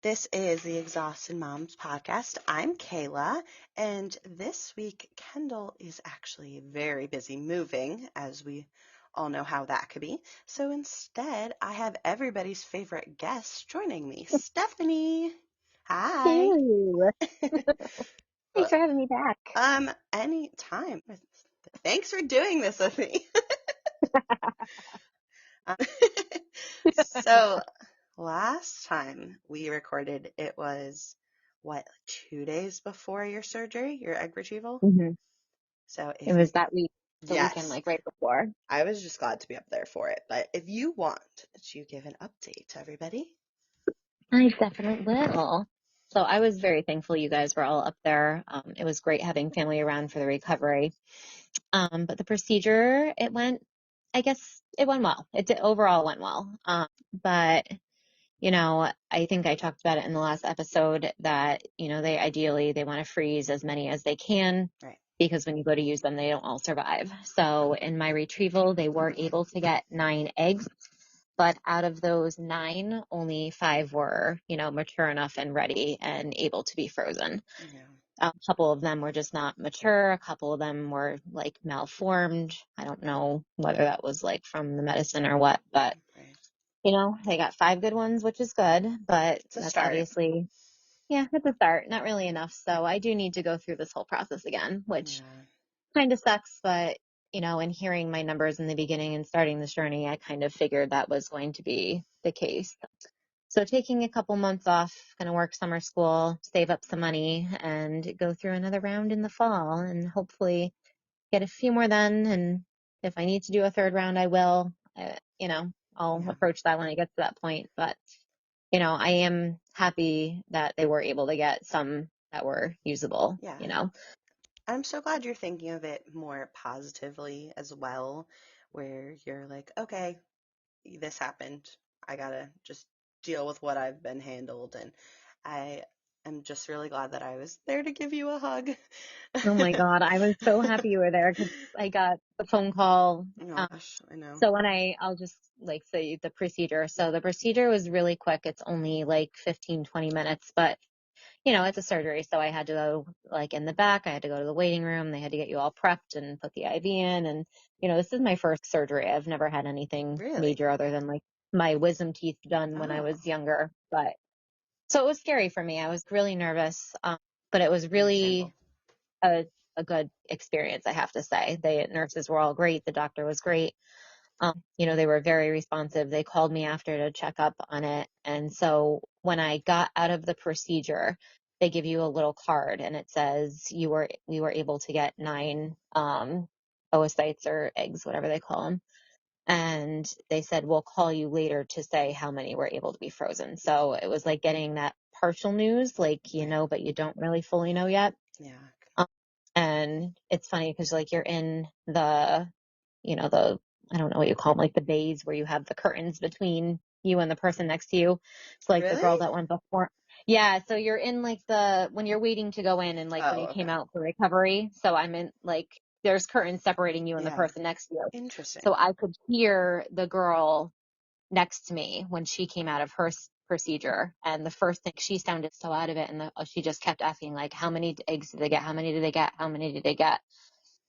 This is the Exhausted Moms podcast. I'm Kayla, and this week Kendall is actually very busy moving, as we all know how that could be. So instead, I have everybody's favorite guest joining me, Stephanie. Hi. Ew. Thanks Well, for having me back. anytime. Thanks for doing this with me. Um, So last time we recorded, it was what, 2 days before your surgery, your egg retrieval? hmm So It if you, was that week, the weekend, yes, like right before. I was just glad to be up there for it. But if you want to give an update to everybody, I definitely will. So I was very thankful you guys were all up there. It was great having family around for the recovery. But the procedure, I guess it went well. Overall went well. But I think I talked about it in the last episode that, they want to freeze as many as they can right? because when you go to use them, they don't all survive. So in my retrieval, they were able to get 9 eggs, but out of those 9, only 5 were, mature enough and ready and able to be frozen. Yeah, A couple of them were just not mature. A couple of them were like malformed. I don't know whether that was like from the medicine or what, but right. they got 5 good ones, which is good, but It's a that's start. obviously, yeah, it's a start. Not really enough. So I do need to go through this whole process again, which Yeah, kind of sucks, but in hearing my numbers in the beginning and starting this journey, I kind of figured that was going to be the case. So taking a couple months off, going to work summer school, save up some money, and go through another round in the fall and hopefully get a few more then. And if I need to do a third round, I will. I'll yeah, approach that when I get to that point. But, I am happy that they were able to get some that were usable. yeah. I'm so glad you're thinking of it more positively as well, where you're like, okay, this happened. I gotta just deal with what I've been handled. And I am just really glad that I was there to give you a hug. Oh my God, I was so happy you were there because I got the phone call. Oh gosh, I know. So I'll just like say the procedure. So the procedure was really quick. It's only like 15, 20 minutes, but it's a surgery. So I had to go like in the back. I had to go to the waiting room. They had to get you all prepped and put the IV in. And, this is my first surgery. I've never had anything Really? major other than like my wisdom teeth done when I Oh, was younger. But so it was scary for me. I was really nervous. But it was really understandable. a, a good experience, I have to say. The nurses were all great. The doctor was great. They were very responsive. They called me after to check up on it. And so when I got out of the procedure, they give you a little card and it says we were able to get 9 oocytes or eggs, whatever they call them. And they said, we'll call you later to say how many were able to be frozen. So it was like getting that partial news, like, Right. but you don't really fully know yet. Yeah. Um, and it's funny because like you're in the I don't know what you call them, like the bays where you have the curtains between you and the person next to you. So like the Really? girl that went before. Yeah, so you're in like when you're waiting to go in and like when Oh, you came okay. out for recovery. So I'm in like there's curtains separating you and the Yeah. person next to you. Interesting. So I could hear the girl next to me when she came out of her procedure. And the first thing she sounded so out of it. And she just kept asking like, how many eggs did they get? How many did they get? How many did they get?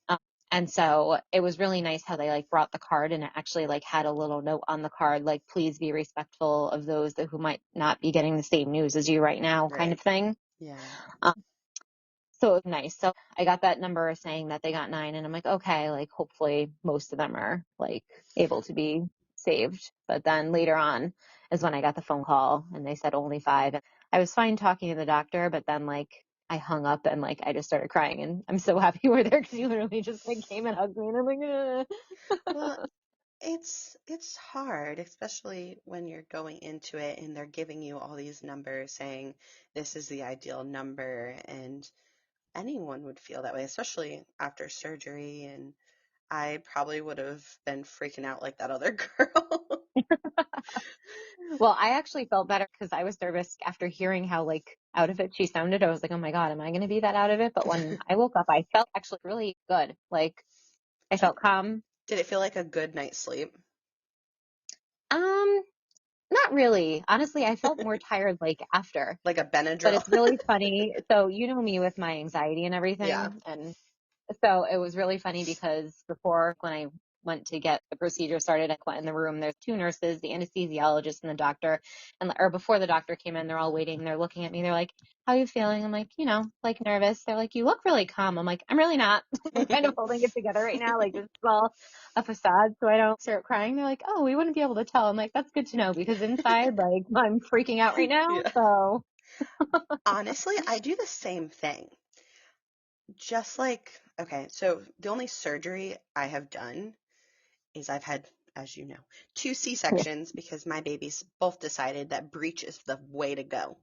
Um, and so it was really nice how they like brought the card and it actually like had a little note on the card, like, please be respectful of those who might not be getting the same news as you right now kind Right. of thing. Yeah. Um, so it was nice. So I got that number saying that they got 9 and I'm like, okay, like hopefully most of them are like able to be saved. But then later on is when I got the phone call and they said only 5. And I was fine talking to the doctor, but then like I hung up and like I just started crying and I'm so happy you were there because you literally just like came and hugged me and I'm like, Well, it's hard, especially when you're going into it and they're giving you all these numbers saying this is the ideal number, and anyone would feel that way, especially after surgery. And I probably would have been freaking out like that other girl. well, I actually felt better because I was nervous after hearing how like out of it she sounded. I was like, oh my God, am I going to be that out of it? But when I woke up, I felt actually really good. Like I felt calm. Did it feel like a good night's sleep? Um, Not really. Honestly, I felt more tired like after. Like a But Benadryl. it's really funny. So you know me with my anxiety and Yeah. everything, and so it was really funny because before, when I went to get the procedure started, I went in the room. There's two nurses, the anesthesiologist and the doctor. And or before the doctor came in, they're all waiting. They're looking at me. They're like, "How are you feeling?" I'm like, like nervous. They're like, "You look really calm." I'm like, "I'm really not. I'm kind of holding it together right now. Like this is all a facade, so I don't start crying." They're like, "Oh, we wouldn't be able to tell." I'm like, "That's good to know because inside, like, I'm freaking out right now." Yeah. So Honestly, I do the same thing. Just like, okay, so the only surgery I have done is I've had, as you know, two yeah. C-sections because my babies both decided that breech is the way to go.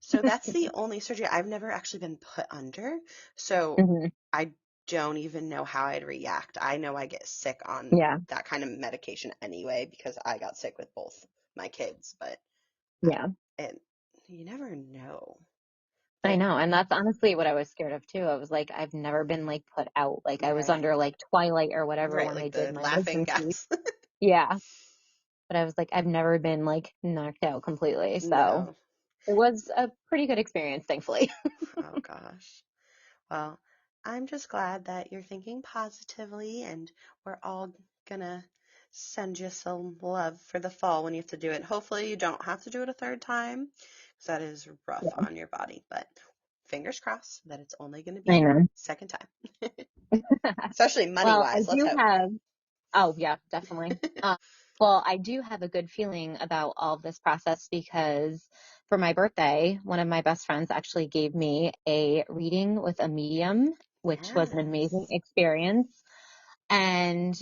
So that's the only surgery. I've never actually been put under. So Hmm. I don't even know how I'd react. I know I get sick on Yeah. that kind of medication anyway because I got sick with both my kids, but I, Yeah. it, you never know. I But know, and that's honestly what I was scared of too. I was like, I've never been like put out. Like I was right, under like Twilight or whatever right, when they like did the my laughing wisdom teeth. gas. Yeah. But I was like, I've never been like knocked out completely. So No. it was a pretty good experience, thankfully. Oh gosh. Well, I'm just glad that you're thinking positively, and we're all gonna send you some love for the fall when you have to do it. Hopefully, you don't have to do it a third time, because that is rough Yeah. on your body. But fingers crossed that it's only going to I be know. second time, especially money Well, I wise. Let's do hope. have, oh yeah, definitely. Well, I do have a good feeling about all of this process because for my birthday, one of my best friends actually gave me a reading with a medium, which was an amazing Yes. experience. And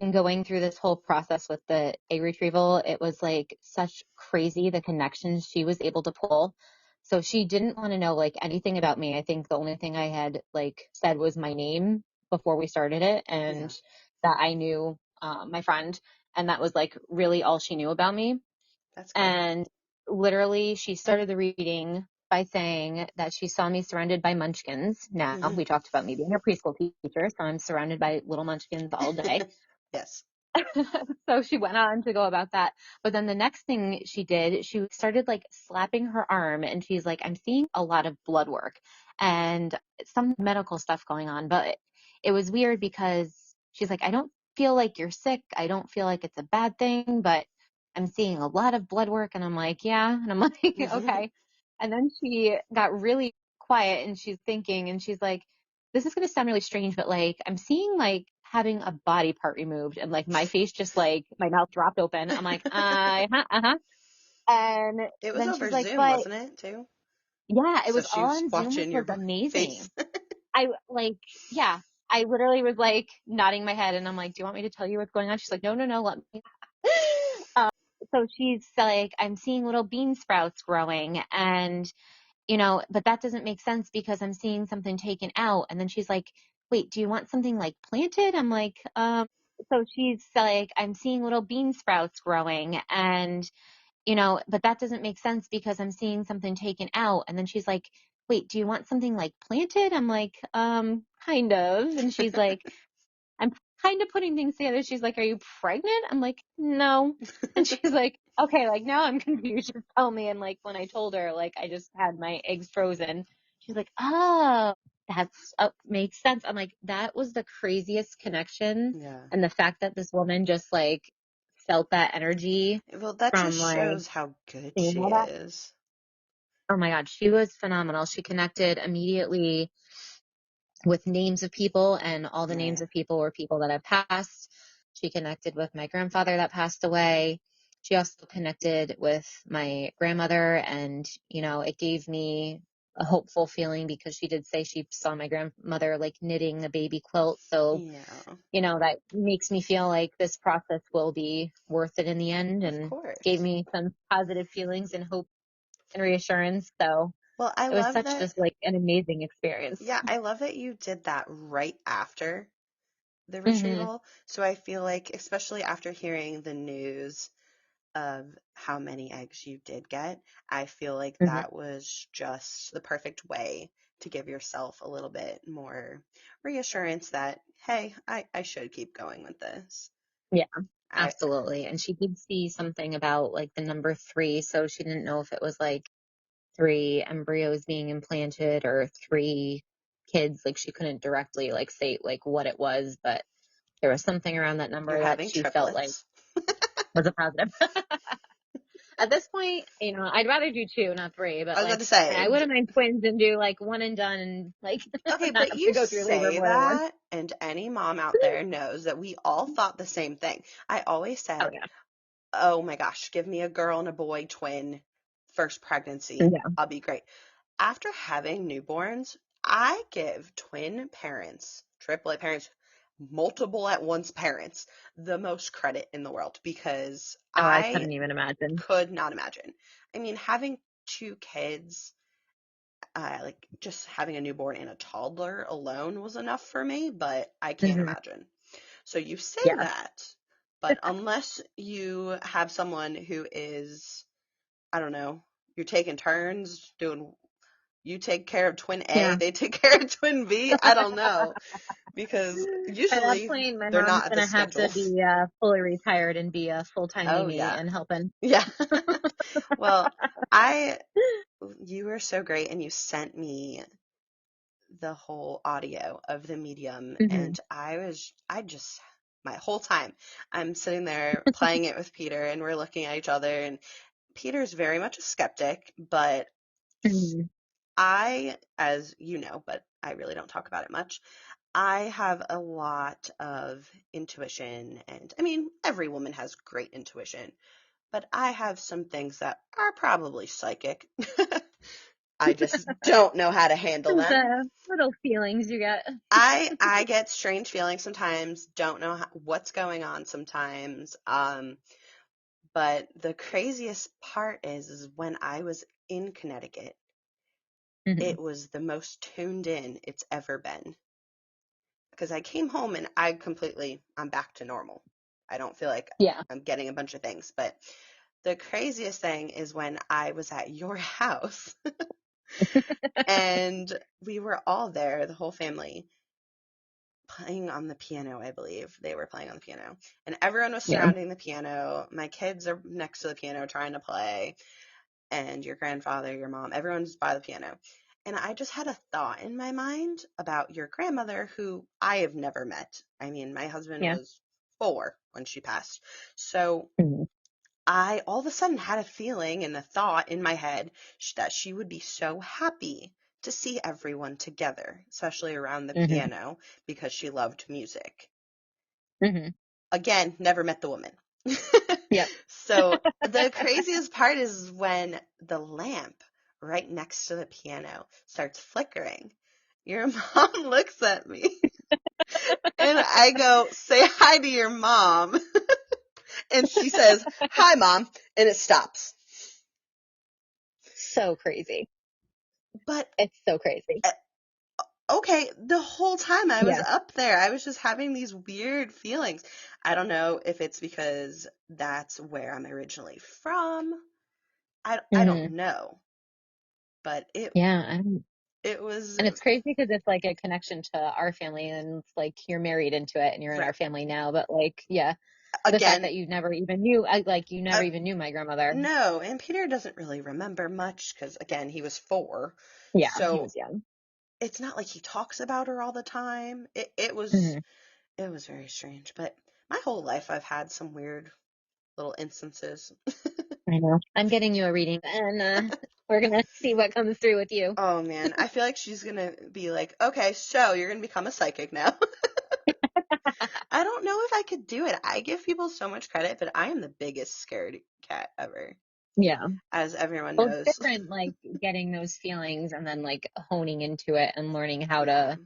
in going through this whole process with the egg retrieval, it was like such crazy the connections she was able to pull. So she didn't want to know like anything about me. I think the only thing I had like said was my name before we started it Yeah, and that I knew my friend. And that was like really all she knew about me. that's good. And literally, she started the reading by saying that she saw me surrounded by munchkins. Now, we talked about me being a preschool teacher, so I'm surrounded by little munchkins all day. Yes. So she went on to go about that. But then the next thing she did, she started like slapping her arm and she's like, I'm seeing a lot of blood work and some medical stuff going on. But it was weird because she's like, I don't feel like you're sick. I don't feel like it's a bad thing, but I'm seeing a lot of blood work. And I'm like, yeah. And I'm like, okay. And then she got really quiet and she's thinking and she's like, this is going to sound really strange, but like I'm seeing like having a body part removed and like my face just like my mouth dropped open. I'm like, uh-huh, uh-huh. And It was then she's over like, Zoom, but wasn't it, too? yeah, it So was she all was on Zoom, which watching your was amazing. face. I like, yeah, I literally was like nodding my head and I'm like, do you want me to tell you what's going on? She's like, no, no, no, let me. Um, so she's like, I'm seeing little bean sprouts growing and but that doesn't make sense because I'm seeing something taken out. And then she's like, wait, do you want something like planted? I'm like, so she's like, I'm seeing little bean sprouts growing and, but that doesn't make sense because I'm seeing something taken out. And then she's like, wait, do you want something like planted? I'm like, kind of. And she's like, I'm kind of putting things together. She's like, are you pregnant? I'm like, no. And she's like, okay, like now I'm confused. Just tell me. And like when I told her, like I just had my eggs frozen, she's like, oh, that's makes sense. I'm like, that was the craziest connection. Yeah. And the fact that this woman just like felt that energy Well, that just from like shows how good seeing she all that. is. Oh my God, she was phenomenal. She connected immediately with names of people, and all the names Right. of people were people that have passed. She connected with my grandfather that passed away. She also connected with my grandmother, and it gave me a hopeful feeling because she did say she saw my grandmother like knitting a baby quilt. So, Yeah, that makes me feel like this process will be worth it in the end of and gave course. me some positive feelings and hope and reassurance. So Well, I it was love such that. just like an amazing experience. Yeah, I love that you did that right after the Hmm. retrieval. So I feel like, especially after hearing the news of how many eggs you did get, I feel like Hmm. that was just the perfect way to give yourself a little bit more reassurance that, hey, I should keep going with this. Yeah. I Absolutely. And she did see something about like the number three, so she didn't know if it was like three embryos being implanted or three kids. Like she couldn't directly like say like what it was, but there was something around that you're number that having she felt like triplets. was a positive. At this point, I'd rather do two, not three, I but was about like to say, I wouldn't mind twins and do like one and done and like okay, not but have to you go through labor say more than once. that, and any mom out there knows that we all thought the same thing. I always Oh said, yeah. oh my gosh, give me a girl and a boy twin first pregnancy. Yeah. I'll be great. After having newborns, I give twin parents, triplet parents, multiple at once parents the most credit in the world because Oh, I I couldn't even imagine. could not imagine. I mean, having two kids, like just having a newborn and a toddler alone was enough for me, but I can't Hmm. imagine. So you say Yeah. that, but unless you have someone who is, I don't know, you're taking turns doing, you take care of twin A, Yeah. they take care of twin B. I don't know because At that usually point, my they're mom's not at the gonna have to schedule. be fully retired and be a full-time Oh Mimi yeah. and helping. Yeah. Well, I you were so great and you sent me the whole audio of the medium Hmm. and I just my whole time I'm sitting there playing it with Peter and we're looking at each other and Peter's very much a skeptic, but Hmm. I, as you know, but I really don't talk about it much, I have a lot of intuition and I mean every woman has great intuition, but I have some things that are probably psychic. I just don't know how to handle Those them. little feelings you get. I get strange feelings sometimes, don't know what's going on sometimes. But the craziest part is when I was in Connecticut, Hmm. it was the most tuned in it's ever been. Because I came home and I'm back to normal. I don't feel like Yeah. I'm getting a bunch of things, but the craziest thing is when I was at your house and we were all there, the whole family, playing on the piano, I believe. They were playing on the piano. And everyone was Yeah. surrounding the piano. My kids are next to the piano trying to play. And your grandfather, your mom, everyone's by the piano. And I just had a thought in my mind about your grandmother, who I have never met. I mean, my husband Yeah. was 4 when she passed. So Hmm. I all of a sudden had a feeling and a thought in my head that she would be so happy to see everyone together, especially around the Hmm. piano, because she loved music. Hmm. Again, never met the woman. Yep. So the craziest part is when the lamp right next to the piano starts flickering. Your mom looks at me and I go, say hi to your mom. And she says, hi, mom. And it stops. So crazy. But It's so crazy. uh, okay, the whole time I was Yeah. up there, I was just having these weird feelings. I don't know if it's because that's where I'm originally from. I don't Hmm. know, but Yeah. I don't, it was and it's crazy because it's like a connection to our family and it's like you're married into it and you're in right our family now. But like, yeah, the fact again. that you never even knew, like you never Uh, even knew my grandmother. no, and Peter doesn't really remember much because again he was 4, Yeah. He so was young. it's not like he talks about her all the time. Hmm. It was very strange, but my whole life I've had some weird little instances. I know. I'm getting you a reading and we're going to see what comes through with you. Oh man, I feel like she's gonna be like, okay, so you're gonna become a psychic now. I don't know if I could do it. I give people so much credit, but I am the biggest scared cat ever, Yeah. as everyone Well, it's knows. different, like getting those feelings and then like honing into it and learning how Yeah, to,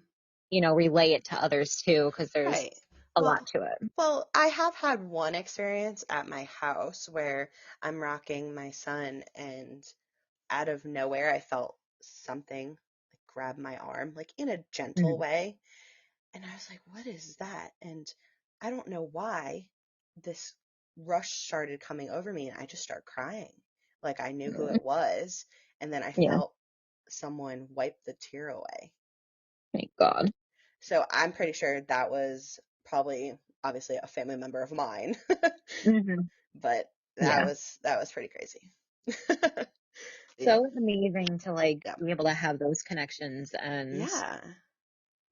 relay it to others too, because there's right. a lot Well, to it. I have had one experience at my house where I'm rocking my son, and out of nowhere, I felt something like grab my arm, like in a gentle Mhm. way. And I was like, what is that? And I don't know why this rush started coming over me, and I just started crying. Like I knew who Mm. it was. And then I Yeah. felt someone wipe the tear away. Thank God. So I'm pretty sure that was probably obviously a family member of mine, Hmm. but Yeah. that was pretty crazy. Yeah. So amazing to like Yeah. be able to have those connections and Yeah.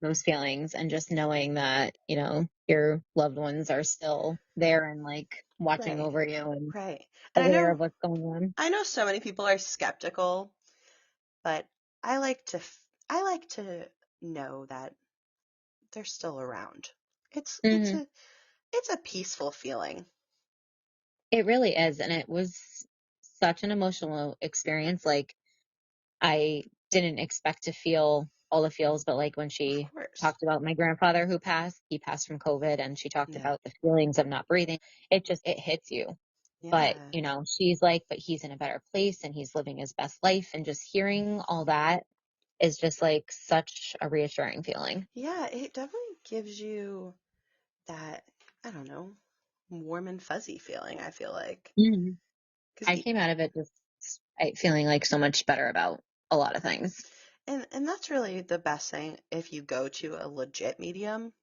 those feelings and just knowing that, your loved ones are still there and like watching Right. over you and Right. And aware of what's going on. I know so many people are skeptical, but I like to I like to know that they're still around. It's it's Hmm. a it's a peaceful feeling. It really is. And it was such an emotional experience. Like, I didn't expect to feel all the feels, but like when Of she course. talked about my grandfather who passed, he passed from COVID, and she talked Yeah. about the feelings of not breathing. It hits you. But, Yeah. she's like, but he's in a better place and he's living his best life. And just hearing all that is just like such a reassuring feeling. Yeah, it definitely gives you that, I don't know, warm and fuzzy feeling, I feel like. Hmm. Cuz I came out of it just feeling like so much better about a lot of things. and that's really the best thing if you go to a legit medium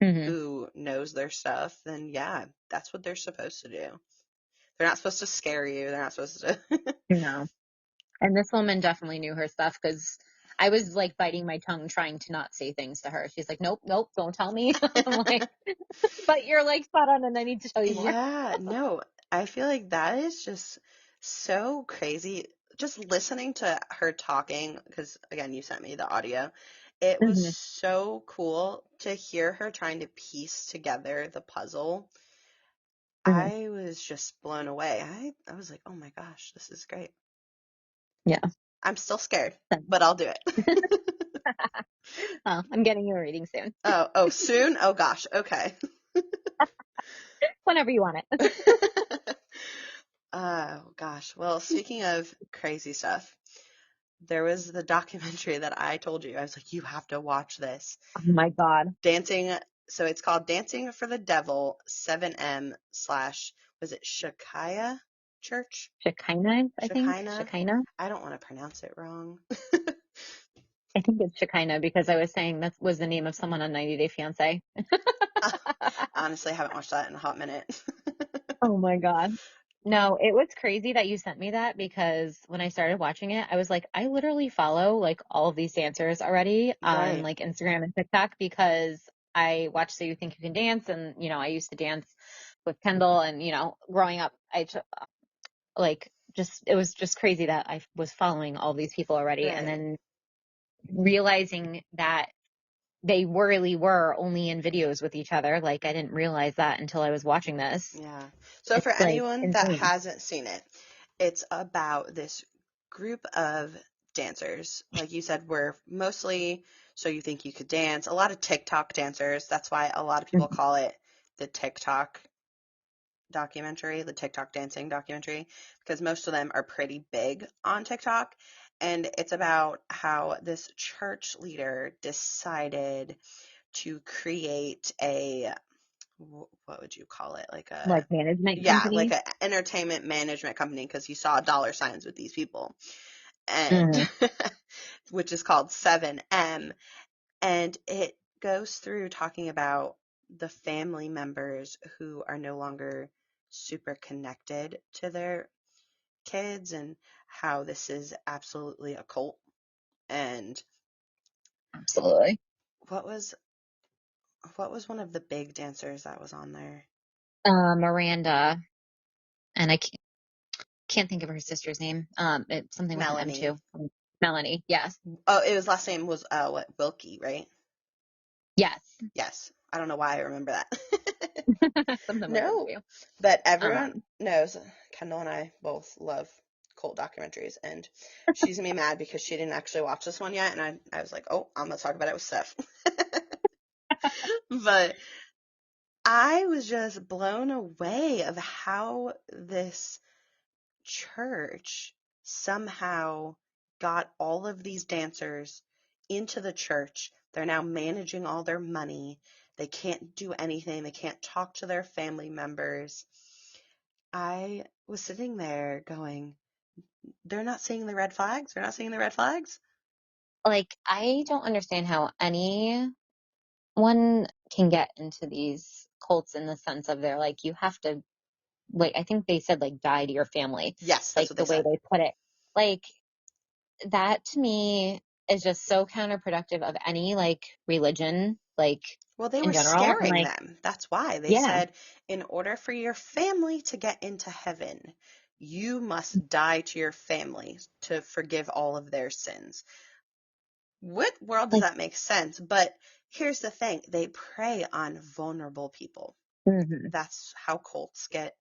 Hmm. who knows their stuff, then yeah, that's what they're supposed to do. They're not supposed to scare you. They're not supposed to. No. And this woman definitely knew her stuff because I was like biting my tongue trying to not say things to her. She's like, nope, nope, don't tell me. I'm like, but you're like spot on and I need to tell you more. Yeah, no, I feel like that is just so crazy. Just listening to her talking, because again, you sent me the audio. It was Hmm. so cool to hear her trying to piece together the puzzle. Hmm. I was just blown away. I was like, oh my gosh, this is great. Yeah. I'm still scared, but I'll do it. Well, I'm getting you a reading soon. Oh, soon? Oh gosh, okay. Whenever you want it. Oh gosh. Well, speaking of crazy stuff, there was the documentary that I told you. I was like, you have to watch this. Oh my God. Dancing. So it's called Dancing for the Devil 7M slash, was it Shekiah Church? Shekinah, I think. Shekinah? Shekinah. I don't want to pronounce it wrong. I think it's Shekinah because I was saying that was the name of someone on 90 Day Fiance. Honestly, I haven't watched that in a hot minute. Oh my God. No, it was crazy that you sent me that because when I started watching it, I was like, I literally follow like all of these dancers already on Right. like Instagram and TikTok because I watch So You Think You Can Dance and I used to dance with Kendall and growing up like just it was just crazy that I was following all these people already and Right. then realizing that they really were only in videos with each other. Like I didn't realize that until I was watching this. Yeah. So It's for like anyone that insane. hasn't seen it, it's about this group of dancers. Like you said, we're mostly So You Think You Could Dance, a lot of TikTok dancers. That's why a lot of people call it the TikTok documentary, the TikTok dancing documentary, because most of them are pretty big on TikTok. And it's about how this church leader decided to create a, what would you call it? Like Like a, management yeah, like company. a entertainment management company because he saw dollar signs with these people. And Hmm. which is called 7M, and it goes through talking about the family members who are no longer super connected to their kids and how this is absolutely a cult. And Absolutely. what was what was one of the big dancers that was on there? Miranda, and I can't think of her sister's name. It's something with an M Melanie. too. Melanie. Yes. Oh, it was last name was what, Wilkie, right? Yes. Yes. I don't know why I remember that. Something with them No, too. but everyone Um, knows Kendall and I both love cult documentaries, and she's gonna be mad because she didn't actually watch this one yet, and I was like, oh, I'm gonna talk about it with Steph. But I was just blown away of how this church somehow got all of these dancers into the church. They're now managing all their money. They can't do anything. They can't talk to their family members. I was sitting there going, they're not seeing the red flags. They're not seeing the red flags. like I don't understand how anyone can get into these cults in the sense of they're like, you have to, like, I think they said like die to your family, Yes, that's like what they the way said. they put it. Like that to me is just so counterproductive of any like religion, like Well, they in were general. And scaring like, them. That's why. They yeah, said, in order for your family to get into heaven, you must die to your family to forgive all of their sins. What world does like, that make sense? But here's the thing, they prey on vulnerable people. hmm That's how cults get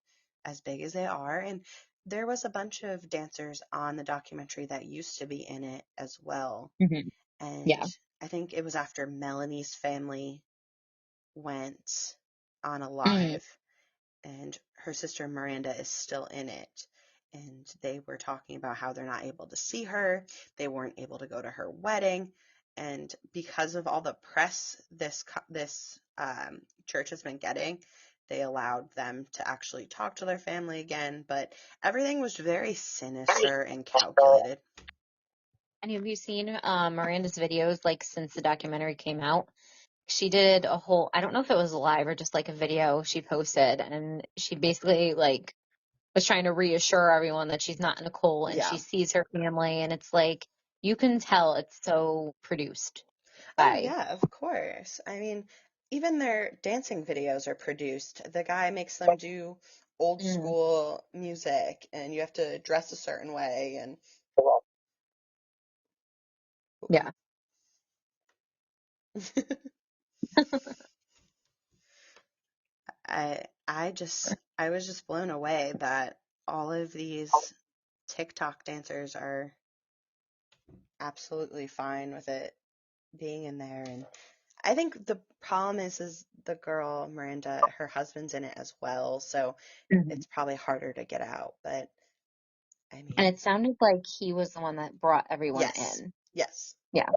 as big as they are. And there was a bunch of dancers on the documentary that used to be in it as well. hmm And yeah, I think it was after Melanie's family went on a hmm live, and her sister Miranda is still in it. And they were talking about how they're not able to see her, they weren't able to go to her wedding, and because of all the press this church has been getting, they allowed them to actually talk to their family again. But everything was very sinister and calculated. And have you seen Miranda's videos like since the documentary came out? She did a whole, I don't know if it was live or just like a video she posted, and she basically like was trying to reassure everyone that she's not in a cult and Yeah. she sees her family, and it's like you can tell it's so produced Oh, by. yeah, of course. I mean, even their dancing videos are produced. The guy makes them do old Mm, school music, and you have to dress a certain way. And yeah. I was just blown away that all of these TikTok dancers are absolutely fine with it being in there. And I think the problem is the girl Miranda, her husband's in it as well, so hmm it's probably harder to get out. But I And mean, it sounded like he was the one that brought everyone yes, in. yes. Yeah.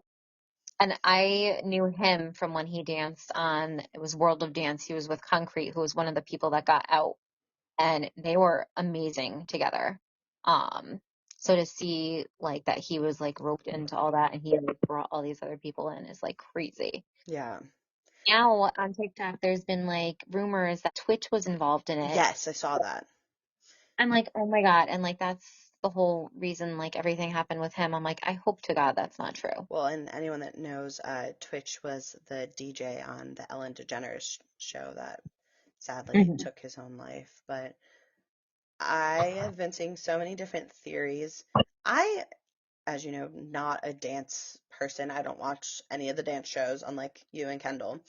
And I knew him from when he danced on, it was World of Dance. He was with Concrete, who was one of the people that got out, and they were amazing together. Um, so to see like that he was like roped into all that and he like brought all these other people in is like crazy. Yeah. Now on TikTok, there's been like rumors that Twitch was involved in it. Yes, I saw that. I'm like, oh my God. And like, that's the whole reason like everything happened with him. I'm like, I hope to God that's not true. Well, and anyone that knows, Twitch was the DJ on the Ellen DeGeneres show that sadly hmm took his own life. But I have been seeing so many different theories. I, as you know, not a dance person. I don't watch any of the dance shows, unlike you and Kendall.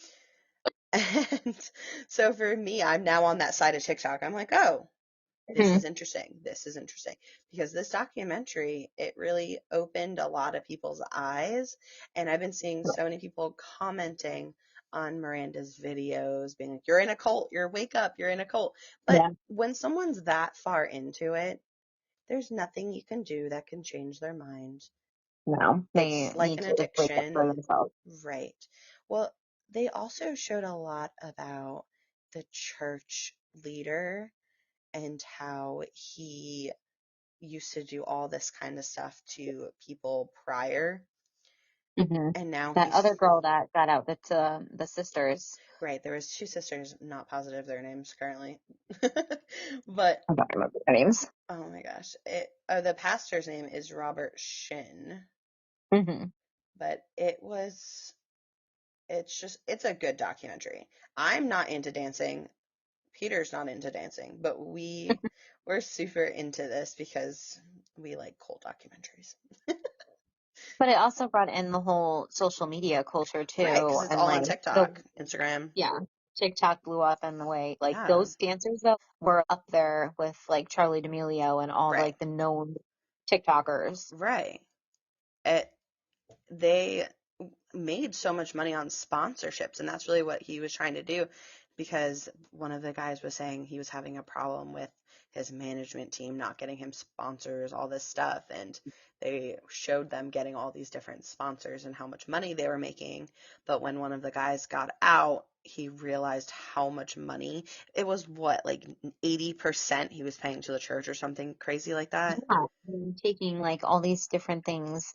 And so for me, I'm now on that side of TikTok. I'm like, oh, this hmm is interesting. This is interesting because this documentary, it really opened a lot of people's eyes. And I've been seeing so many people commenting on Miranda's videos, being like, you're in a cult, you're wake up, you're in a cult. But Yeah, when someone's that far into it, there's nothing you can do that can change their mind. no, It's they like need an to just wake up for addiction. themselves. Right. Well, they also showed a lot about the church leader and how he used to do all this kind of stuff to people prior, hmm and now That other he's girl that got out, that's the sisters. right. There was two sisters, not positive their names currently, but I don't remember their names. oh my gosh, the pastor's name is Robert Shin, hmm but it's a good documentary. I'm not into dancing. Peter's not into dancing, but we're super into this because we like cult documentaries. But it also brought in the whole social media culture Right, too, because it's and all on like the TikTok, Instagram. yeah, TikTok blew up in the way like Yeah, those dancers though were up there with like Charlie D'Amelio and all right, like the known TikTokers. right. It they made so much money on sponsorships, and that's really what he was trying to do, because one of the guys was saying he was having a problem with his management team not getting him sponsors, all this stuff, and they showed them getting all these different sponsors and how much money they were making. But when one of the guys got out, he realized how much money it was, what, like 80% he was paying to the church or something crazy like that. Yeah, and taking like all these different things.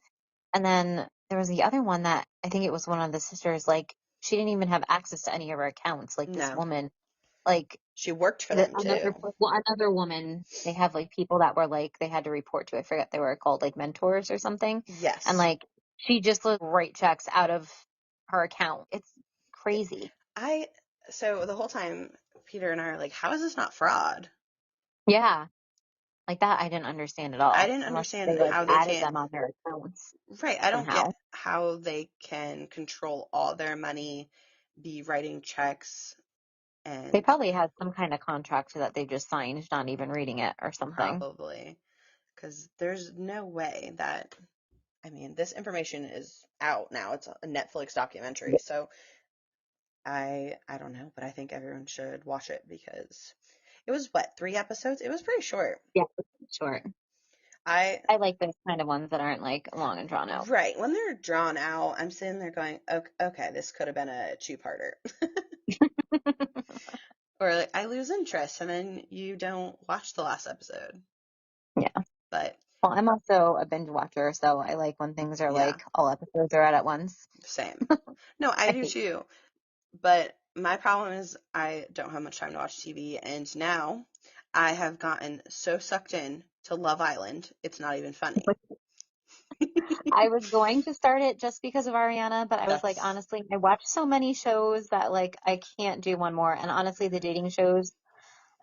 And then there was the other one that I think it was one of the sisters, like she didn't even have access to any of her accounts. Like this No. woman Like She worked for them another, too. well, another woman, they have like people that were like, they had to report to, I forget they were called like mentors or something. And Yes. like, she just like write checks out of her account. It's crazy. I so the whole time Peter and I are like, how is this not fraud? Yeah. Like that, I didn't understand at I all, didn't unless understand they like how they added can't. them on their accounts Right, I don't somehow. get how they can control all their money, be writing checks, They and probably had some kind of contract that they just signed, not even reading it or something. probably because there's no way that, I mean, this information is out now. It's a Netflix documentary, so I don't know, but I think everyone should watch it because it was what, 3 episodes? It was pretty short. Yeah, sure. I I like those kind of ones that aren't like long and drawn out. Right, when they're drawn out, I'm sitting there going, okay, okay, this could have been a two-parter. Or like I lose interest and then you don't watch the last episode. Yeah. But Well, I'm also a binge watcher, so I like when things are yeah, like all episodes are out at once. same. No, I I do hate. too. But my problem is I don't have much time to watch TV, and now I have gotten so sucked in to Love Island, it's not even funny. I was going to start it just because of Ariana, but I was like, That's honestly, I watch so many shows that like I can't do one more. And honestly, the dating shows,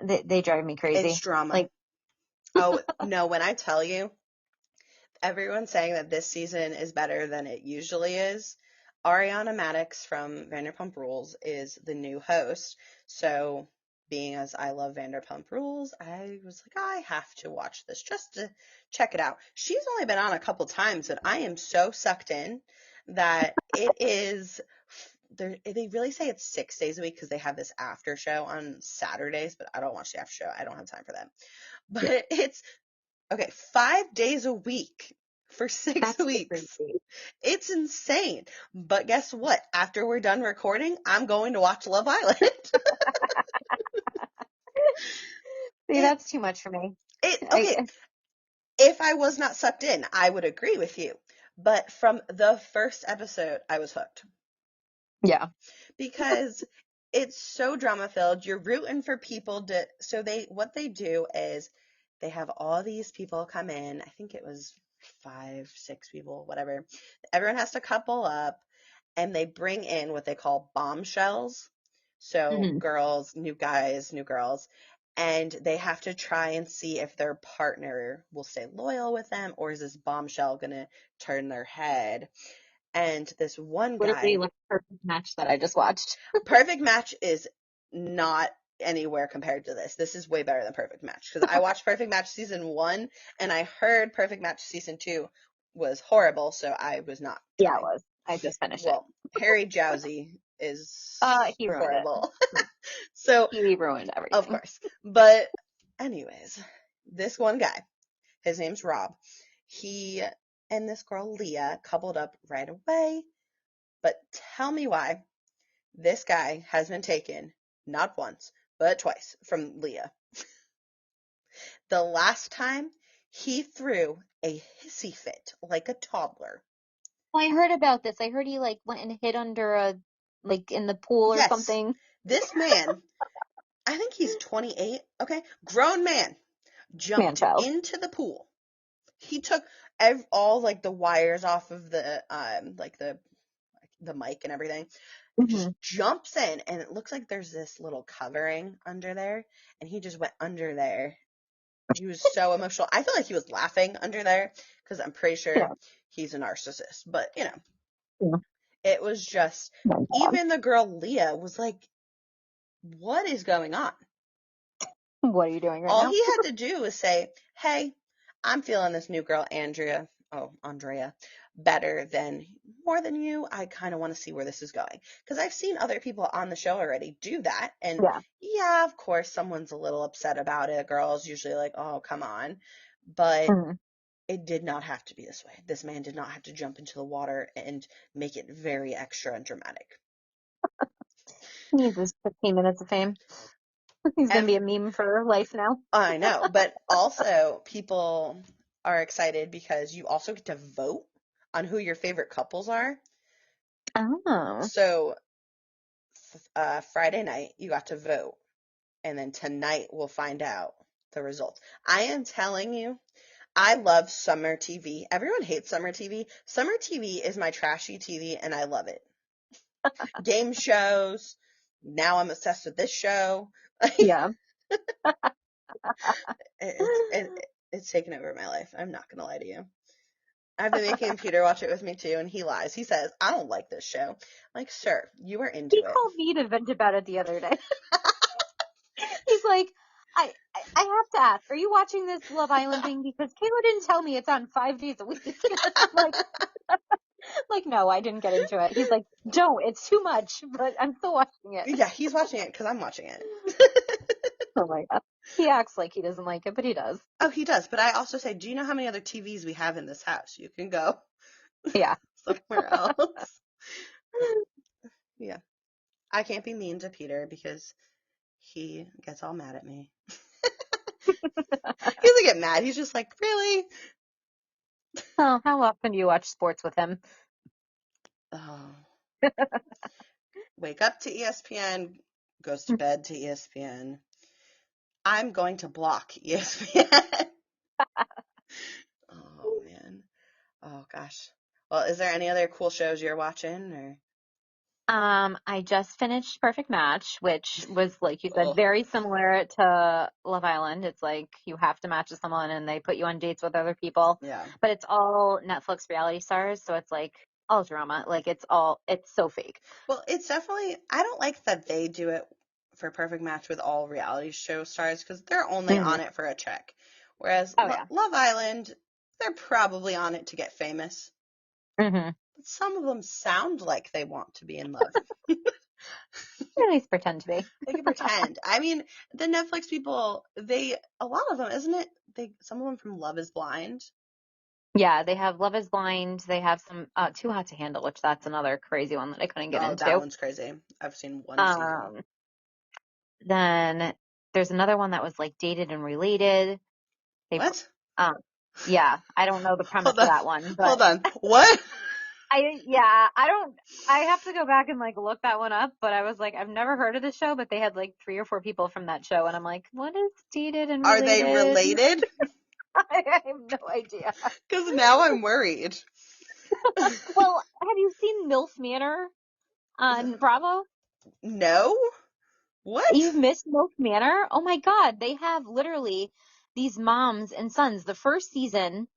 they drive me it's crazy. drama. Like, Oh, no, when I tell you everyone's saying that this season is better than it usually is. Ariana Madix from Vanderpump Rules is the new host. So, being as I love Vanderpump Rules, I was like, I have to watch this just to check it out. She's only been on a couple times, but I am so sucked in that it is. They really say it's 6 days a week because they have this after show on Saturdays, but I don't watch the after show. I don't have time for that. yeah, But it's okay, 5 days a week for six that's weeks. crazy. It's insane. But guess what? After we're done recording, I'm going to watch Love Island. See, it that's too much for me. okay, if I was not sucked in, I would agree with you. But from the first episode, I was hooked. Yeah. Because it's so drama filled. You're rooting for people to so they what they do is they have all these people come in. I think it was 5, 6 people, whatever. Everyone has to couple up and they bring in what they call bombshells. So Hmm. girls, new guys, new girls, and they have to try and see if their partner will stay loyal with them or is this bombshell going to turn their head. And this one Literally, guy, like perfect match that I just watched. Perfect Match is not anywhere compared to this. This is way better than Perfect Match because I watched Perfect Match season 1 and I heard Perfect Match season 2 was horrible, so I was not Yeah, it trying. was. I just finished it. Well, Harry Jowsey is He ruined it. horrible. So, He ruined of everything. course. But anyways, this one guy, his name's Rob. He and this girl Leah coupled up right away. But tell me why this guy has been taken not once, but twice from Leah. The last time he threw a hissy fit like a toddler. Well, I heard about this. I heard he like went and hid under a like in the pool or Yes, something. this man, I think he's 28, okay? Grown man Man jumped child. into the pool. He took all like the wires off of the like the mic and everything. Hmm. Just jumps in and it looks like there's this little covering under there and he just went under there. He was so emotional. I feel like he was laughing under there because I'm pretty sure Yeah. he's a narcissist. But, Yeah. it was just, Man child. even the girl Leah was like, what is going on? What are you doing right All now? he had to do was say, hey, I'm feeling this new girl, Andrea, better than more than you. I kind of want to see where this is going. Because I've seen other people on the show already do that. And Yeah. yeah, of course, someone's a little upset about it. A girl's usually like, oh, come on. But Hmm. it did not have to be this way. This man did not have to jump into the water and make it very extra and dramatic. He needs his 15 minutes of fame. He's gonna be Ev- a meme for life now. I know, but also people are excited because you also get to vote on who your favorite couples are. Oh. So Friday night, you got to vote. and then tonight we'll find out the results. I am telling you, I love summer TV. Everyone hates summer TV. Summer TV is my trashy TV, and I love it. Game shows. Now I'm obsessed with this show. Yeah. It's taken over my life. I'm not gonna lie to you. I've been making Peter watch it with me too, and he lies. He says, I don't like this show. I'm like, sir, you are He into it. called me to vent about it the other day. He's like, I have to ask, are you watching this Love Island thing? Because Kayla didn't tell me it's on 5 days a week. And I'm like, no, I didn't get into it. He's like, don't, it's too much, but I'm still watching it. Yeah, he's watching it because I'm watching it. Oh my God. He acts like he doesn't like it, but he does. Oh, he does. But I also say, do you know how many other TVs we have in this house? You can go Yeah. somewhere else. But yeah, I can't be mean to Peter because he gets all mad at me. He doesn't get mad. He's just like, really? Oh, how often do you watch sports with him? Oh, wake up to ESPN, goes to bed to ESPN. I'm going to block ESPN. Oh man. Oh gosh. Well, is there any other cool shows you're watching or? I just finished Perfect Match, which was, like you said, Oh very similar to Love Island. It's like you have to match with someone and they put you on dates with other people, yeah. but it's all Netflix reality stars, so it's like all drama. Like it's so fake. Well, it's definitely. I don't like that they do it for Perfect Match with all reality show stars because they're only Hmm. on it for a check. Whereas Oh yeah. Love Island, they're probably on it to get famous. Hmm. But some of them sound like they want to be in love. At least pretend to be. They can pretend. I mean, the Netflix people, they a lot of them, isn't it? They some of them from Love Is Blind. Yeah, they have Love is Blind. They have some Too Hot to Handle, which that's another crazy one that I couldn't get Oh, that into. one's crazy. I've seen one season. Um, then there's another one that was like Dated and Related. They, What? um, yeah, I don't know the premise Hold of on. that one, but Hold on. What? yeah, I don't, I have to go back and like look that one up, but I was like, I've never heard of this show, but they had like 3 or 4 people from that show, and I'm like, what is Dated and Are they Related? related? I have no idea. Because now I'm worried. Well, have you seen MILF Manor on Bravo? No? What? You've missed MILF Manor? Oh my God, they have literally these moms and sons. The first season,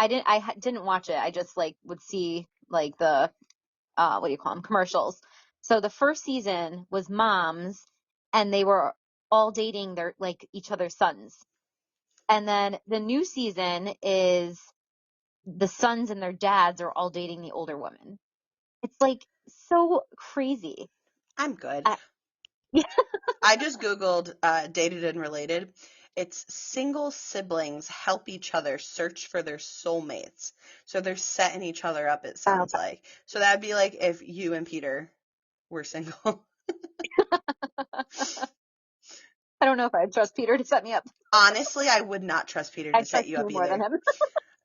didn't watch it. I just like would see like the what do you call them, commercials. So the first season was moms, and they were all dating their like each other's sons. And then the new season is the sons and their dads are all dating the older women. It's like so crazy. I'm good. I, yeah. I just Googled dated and related. It's single siblings help each other search for their soulmates. So they're setting each other up, it sounds like. So that'd be like if you and Peter were single. I don't know if I'd trust Peter to set me up. Honestly, I would not trust Peter I to set trust you you up more than either.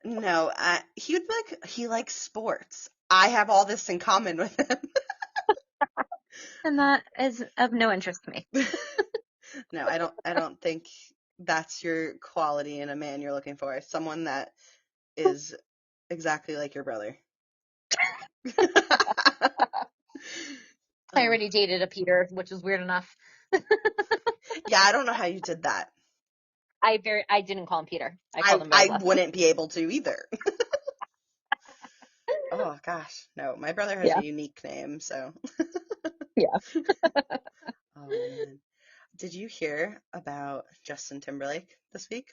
him. No, he would be like, he likes sports. I have all this in common with him. And that is of no interest to me. No, I don't think that's your quality in a man you're looking for. Someone that is exactly like your brother. I Oh. already dated a Peter, which is weird enough. Yeah, I don't know how you did that. I didn't call him Peter. I I called him very I Leslie. wouldn't be able to either. Oh gosh, no. My brother has a Yeah. unique name, so. Yeah. Oh man. Did you hear about Justin Timberlake this week?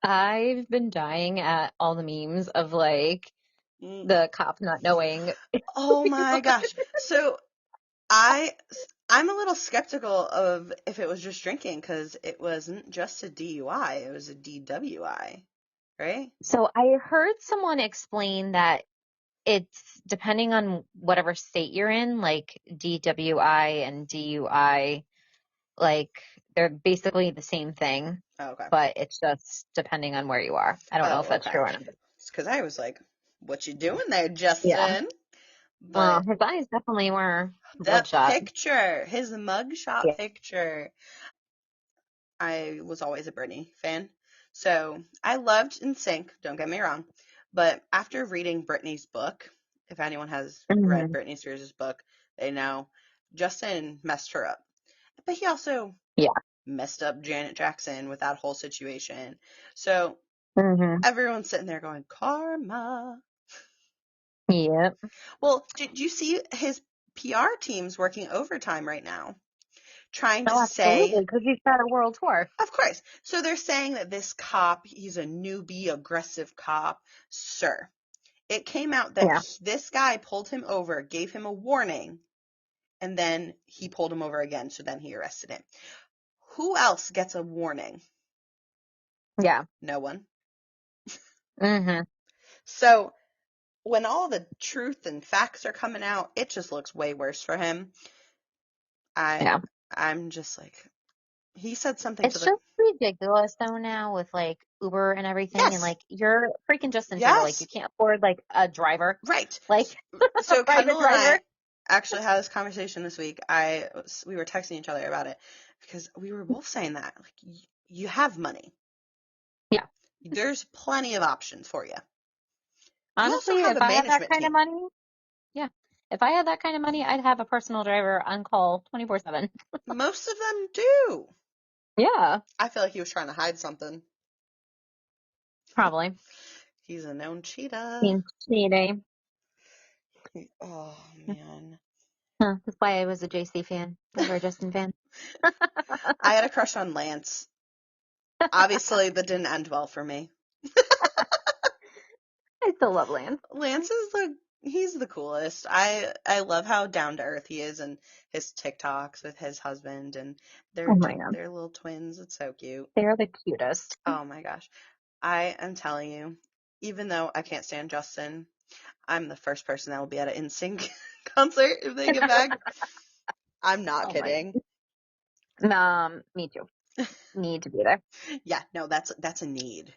I've been dying at all the memes of like Mm. the cop not knowing. Oh my gosh. So I I'm a little skeptical of if it was just drinking because it wasn't just a DUI, it was a DWI, right? So I heard someone explain that it's depending on whatever state you're in, like DWI and DUI, like they're basically the same thing, Oh, okay. but it's just depending on where you are. I don't know if Oh, that's okay. true or not. Because I was like, "What you doing there, Yeah. Justin?" Well, But his eyes definitely were the bloodshot. picture, his mugshot Yeah. picture. I was always a Britney fan. So I loved NSYNC, don't get me wrong. But after reading Britney's book, if anyone has read Hmm. Britney Spears' book, they know Justin messed her up. But he also Yeah. messed up Janet Jackson with that whole situation. So Hmm. everyone's sitting there going, karma. Yep. Well, did you see his PR team's working overtime right now? Trying to Oh, say, absolutely, because he's got a world tour. of course. So they're saying that this cop, he's a newbie, aggressive cop. Sir, it came out that Yeah. this guy pulled him over, gave him a warning, and then he pulled him over again. So then he arrested him. Who else gets a warning? Yeah. No one. Hmm. So when all the truth and facts are coming out, it just looks way worse for him. I Yeah. I'm just like, he said something to It's the, just ridiculous though now with like Uber and everything, and yes, like you're freaking Justin Timberlake. You yes, can't afford like a driver, right. like a So private Kendall and I driver. actually had this conversation this week. We were texting each other about it because we were both saying that, like, you have money. Yeah. There's plenty of options for you. You also Honestly, have if a I had that management kind of team. money, yeah. If I had that kind of money, I'd have a personal driver on call 24/7. Most of them do. Yeah, I feel like he was trying to hide something. probably. He's a known cheetah. Means cheating. Oh man. Huh, that's why I was a JC fan, never a Justin fan. I had a crush on Lance. Obviously, that didn't end well for me. I still love Lance. Lance is he's the coolest. I love how down to earth he is and his TikToks with his husband and Oh my God. they're little twins. It's so cute. They're the cutest. Oh my gosh. I am telling you, even though I can't stand Justin, I'm the first person that will be at an NSYNC concert if they get back. I'm not Oh my. kidding. Me too. Need to be there. Yeah, no, that's a need.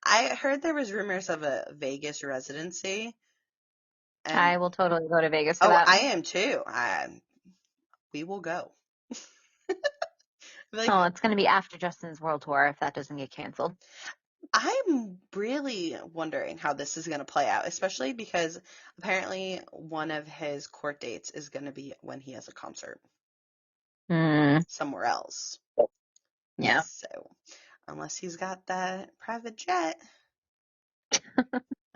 I heard there was rumors of a Vegas residency and I will totally go to Vegas for oh, that. I am too. We will go. Like, Oh, it's going to be after Justin's world tour if that doesn't get canceled. I'm really wondering how this is going to play out, especially because apparently one of his court dates is going to be when he has a concert Hmm. somewhere else. Yeah. So, unless he's got that private jet,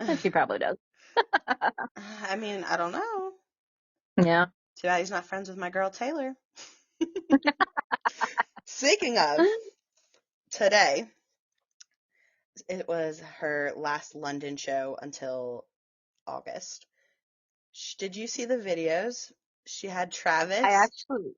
Which he probably does. I mean, I don't know. Yeah. Too bad he's not friends with my girl Taylor. Speaking of, today, it was her last London show until August. Did you see the videos? She had I Travis. actually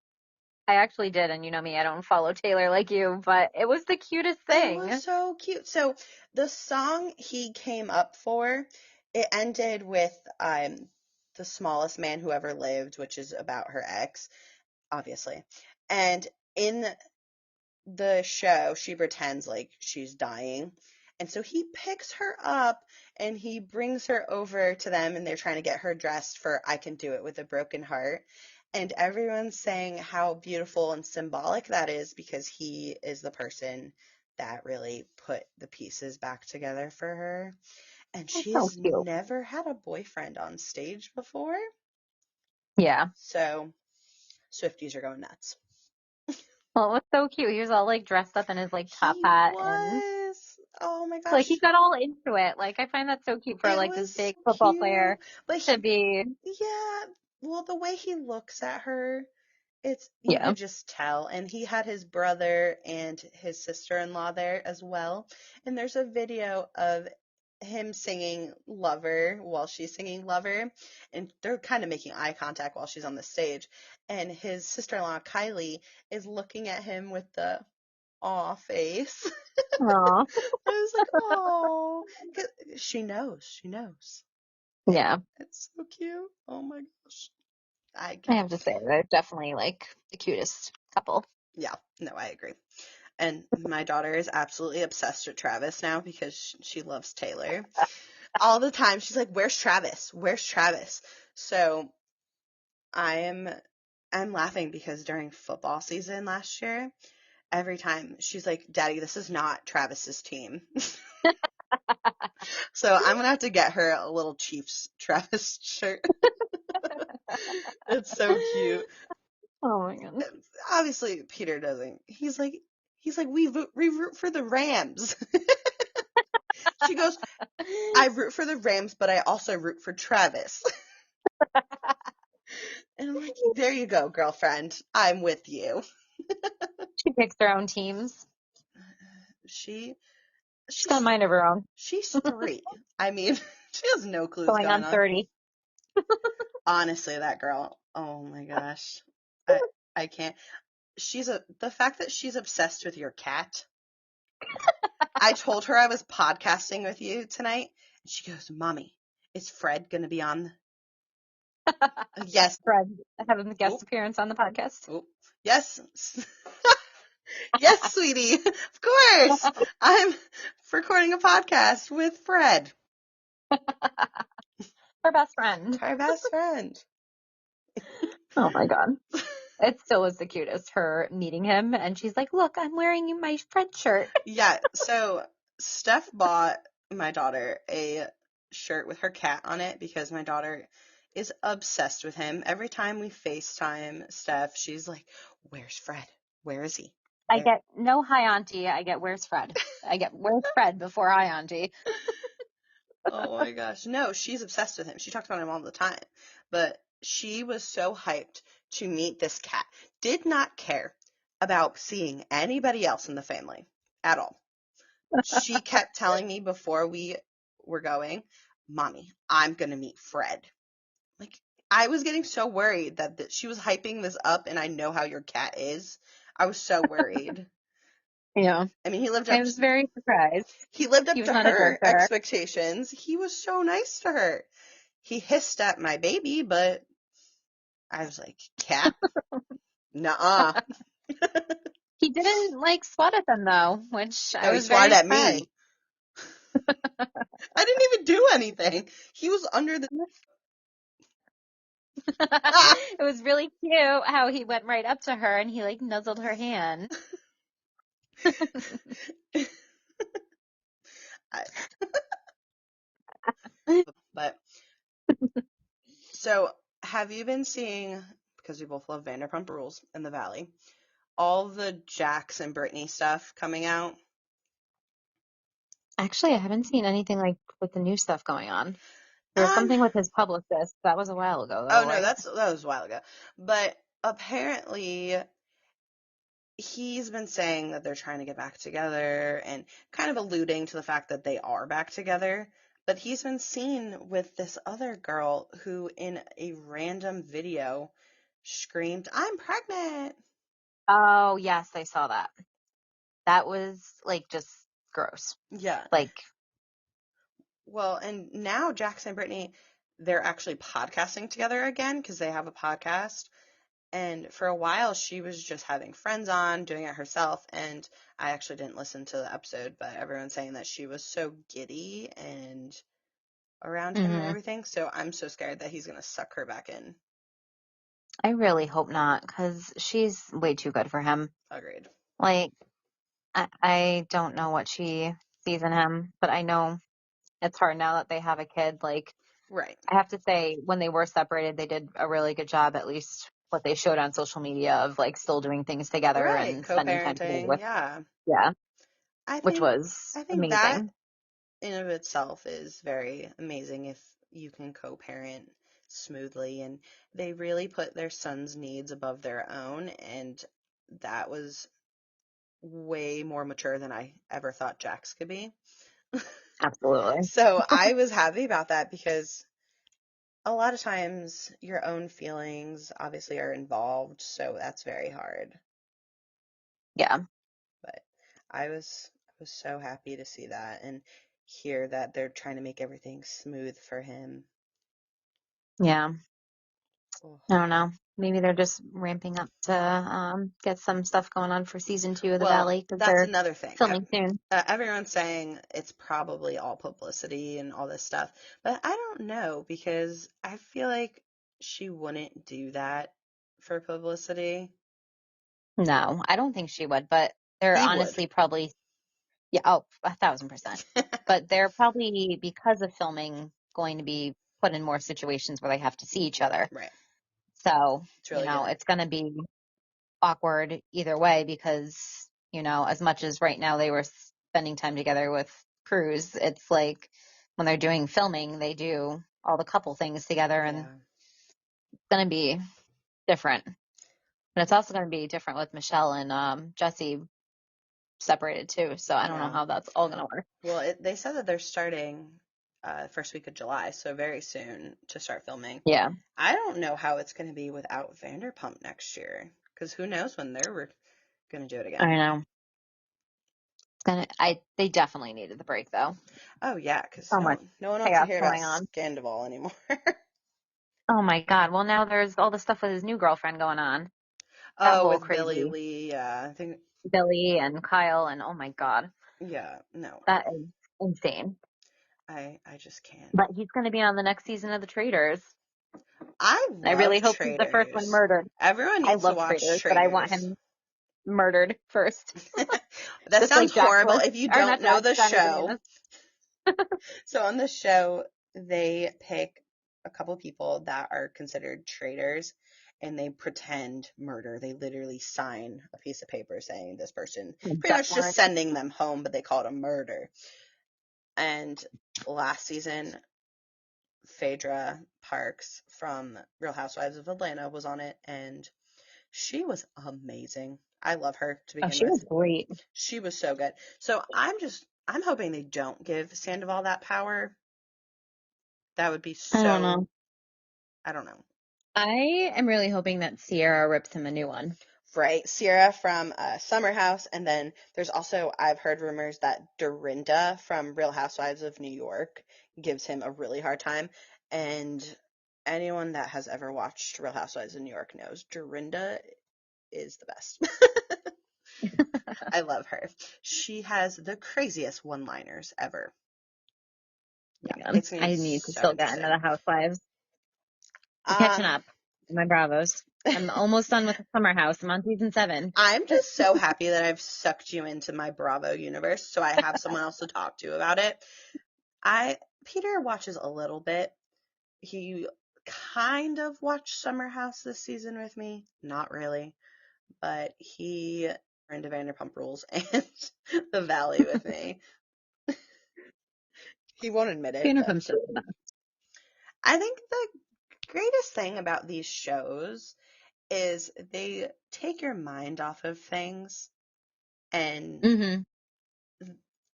I actually did, and you know me, I don't follow Taylor like you, but it was the cutest It was thing. so cute. So the song he came up for, it ended with The Smallest Man Who Ever Lived, which is about her ex, obviously. And in the show, she pretends like she's dying. And so he picks her up and he brings her over to them and they're trying to get her dressed for I Can Do It with a Broken Heart. And everyone's saying how beautiful and symbolic that is because he is the person that really put the pieces back together for her. And It's she so has cute. never had a boyfriend on stage before. Yeah. So Swifties are going nuts. Well, it was so cute. He was all like dressed up in his like top He hat and was. Oh my like he gosh. got all into it. Like I find that so cute for It like this was big so football cute. player But to be. yeah, well, the way he looks at her, it's you Yeah. could just tell. And he had his brother and his sister-in-law there as well. And there's a video of him singing Lover while she's singing Lover, and they're kind of making eye contact while she's on the stage. And his sister-in-law Kylie is looking at him with the aw face. Aw. I was like, oh, she knows, she knows. Yeah. It's so cute. Oh my gosh. I I can't. have to say they're definitely like the cutest couple. Yeah, no, I agree. And my daughter is absolutely obsessed with Travis now because she loves Taylor. All the time she's like, "Where's Travis? Where's Travis?" So I'm I'm laughing because during football season last year, every time she's like, Daddy, this is not Travis's team. So I'm gonna have to get her a little Chiefs Travis shirt. It's so cute. Oh my god. Obviously, Peter doesn't. He's like, we root for the Rams. She goes, I root for the Rams, but I also root for Travis. And I'm like, there you go, girlfriend. I'm with you. She picks her own teams. She She's got a she's mind of her own. she's 3. I mean, she has no clues Going going on on. 30. Honestly, that girl. Oh my gosh. I I can't. The fact that she's obsessed with your cat. I told her I was podcasting with you tonight, and she goes, "Mommy, is Fred going to be on?" Yes. Fred having a guest Oh, appearance on the podcast. oh. Yes. Yes, sweetie. Of course. I'm recording a podcast with Fred, Her best friend. her best friend. Oh my god. It still was the cutest, her meeting him, and she's like, look, I'm wearing my Fred shirt. Yeah, so Steph bought my daughter a shirt with her cat on it because my daughter is obsessed with him. Every time we FaceTime Steph, she's like, "Where's Fred? Where is he? I Where?" get no hi auntie. I get where's Fred? I get where's Fred before hi auntie. Oh my gosh. No, she's obsessed with him. She talks about him all the time. But she was so hyped to meet this cat. Did not care about seeing anybody else in the family at all. She kept telling me before we were going, Mommy, I'm going to meet Fred. Like, I was getting so worried that she was hyping this up, and I know how your cat is. I was so worried. Yeah. I mean, I was very surprised. he lived He up was to not a jerk her to her. expectations. He was so nice to her. He hissed at my baby, but I was like, cat? Nuh-uh. He didn't like swat at them though, which No, I he was swatted very at surprised. me. I didn't even do anything. He was under the. Ah! It was really cute how he went right up to her and he like nuzzled her hand. I, but so, have you been seeing, because we both love Vanderpump Rules in the Valley, all the Jax and Brittany stuff coming out? Actually, I haven't seen anything like with the new stuff going on. There was Um, something with his publicist. That was a while ago oh though, no, right? that was a while ago. But apparently he's been saying that they're trying to get back together and kind of alluding to the fact that they are back together. But he's been seen with this other girl who, in a random video, screamed, I'm pregnant. Oh, yes, I saw that. That was like just gross. Yeah. Like, Well, and now Jackson and Brittany, they're actually podcasting together again because they have a podcast. And for a while, she was just having friends on, doing it herself. And I actually didn't listen to the episode, but everyone's saying that she was so giddy and around him and mhm. everything. So I'm so scared that he's going to suck her back in. I really hope not, because she's way too good for him. Agreed. Like, I don't know what she sees in him, but I know it's hard now that they have a kid. Like, Right. I have to say, when they were separated, they did a really good job, at least what they showed on social media, of like still doing things together Right. and spending time together Co-parenting. with, Yeah. yeah, I which think was I think that amazing. in of itself is very amazing if you can co-parent smoothly, and they really put their son's needs above their own, and that was way more mature than I ever thought Jax could be. Absolutely. So I was happy about that because a lot of times your own feelings obviously are involved, so that's very hard. Yeah. But I was so happy to see that and hear that they're trying to make everything smooth for him. Yeah. Oh. I don't know. Maybe they're just ramping up to get some stuff going on for season 2 of The Well, Valley because that's they're another thing. filming soon. Everyone's saying it's probably all publicity and all this stuff, but I don't know because I feel like she wouldn't do that for publicity. No, I don't think she would, but They're He would. honestly probably, yeah, oh, 1,000%. But they're probably, because of filming, going to be put in more situations where they have to see each other. Right. So, It's really good. it's going to be awkward either way because, as much as right now they were spending time together with Cruz, it's like when they're doing filming, they do all the couple things together and Yeah. it's going to be different. But it's also going to be different with Michelle and Jesse separated too. So I don't know Yeah. how that's all going to work. Well, they said that they're starting first week of July, so very soon to start filming. Yeah, I don't know how it's going to be without Vanderpump next year, because who knows when they're going to do it I again. know. They definitely needed the break though. Oh yeah, because So much no one wants to chaos hear about going on. Scandival anymore. Oh my God. Well, now there's all the stuff with his new girlfriend going on. That Oh, whole with Billy crazy Lee, I think, Billy and Kyle and oh my God, yeah, no, that is insane. I just can't. But he's going to be on the next season of The Traitors. I I really love hope he's the first one Traders. murdered. Everyone I needs to love watch Traitors, but I want Traders. him murdered first. That Just sounds like Jax horrible was, if you or don't not know Jax, the Johnny show. Bananas. So on the show, they pick a couple people that are considered traitors and they pretend murder. They literally sign a piece of paper saying this person, pretty Death much just warrant. sending them home, but they call it a murder. And last season, Phaedra Parks from Real Housewives of Atlanta was on it, and she was amazing. I love her to Oh, begin she was with. great. She was so good. So I'm hoping they don't give Sandoval that power. That would be I don't know. so, I don't know. I am really hoping that Sierra rips him a new one. Right, Sierra from Summer House, and then there's also, I've heard rumors that Dorinda from Real Housewives of New York gives him a really hard time. And anyone that has ever watched Real Housewives of New York knows Dorinda is the best. I love her. She has the craziest one-liners ever. Yeah, Man, it's gonna be I need to so still get into interesting. the Housewives. I'm catching Um, up on my Bravos. I'm almost done with the Summer House. I'm on season 7. I'm just so happy that I've sucked you into my Bravo universe, so I have someone else to talk to about it. I Peter watches a little bit. He kind of watched Summer House this season with me, not really, but he into Vanderpump Rules and The Valley with me. He won't admit it, but Vanderpump's just the best. I think the greatest thing about these shows is they take your mind off of things. And Mm-hmm.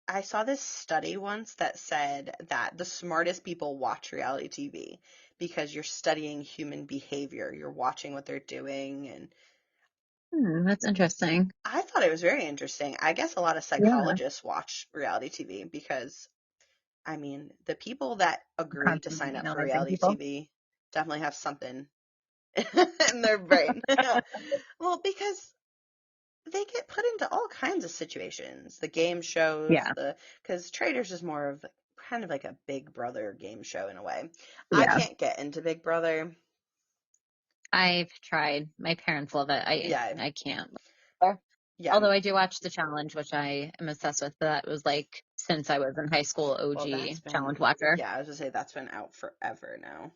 I saw this study once that said that the smartest people watch reality TV because you're studying human behavior. You're watching what they're doing. And That's interesting. I thought it was very interesting. I guess a lot of Yeah. psychologists watch reality TV because, I mean, the people that agree to sign Constantly up for analyzing reality people. TV definitely have something in their brain. Well, because they get put into all kinds of situations. The game shows, Yeah. because Traders is more of kind of like a Big Brother game show in a way. I Yeah. can't get into Big Brother. I've tried. My parents love it. I Yeah, I can't. yeah. Although I do watch the challenge, which I am obsessed with. That was like since I was in high school, Well, that's OG challenge been, watcher. yeah, I was gonna say that's been out forever now.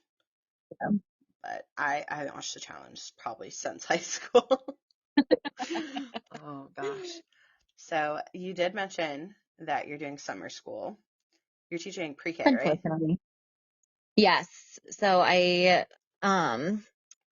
So, But I haven't watched the challenge probably since high school. Oh gosh. So you did mention that you're doing summer school. You're teaching pre-K, right? unfortunately. Yes. So I um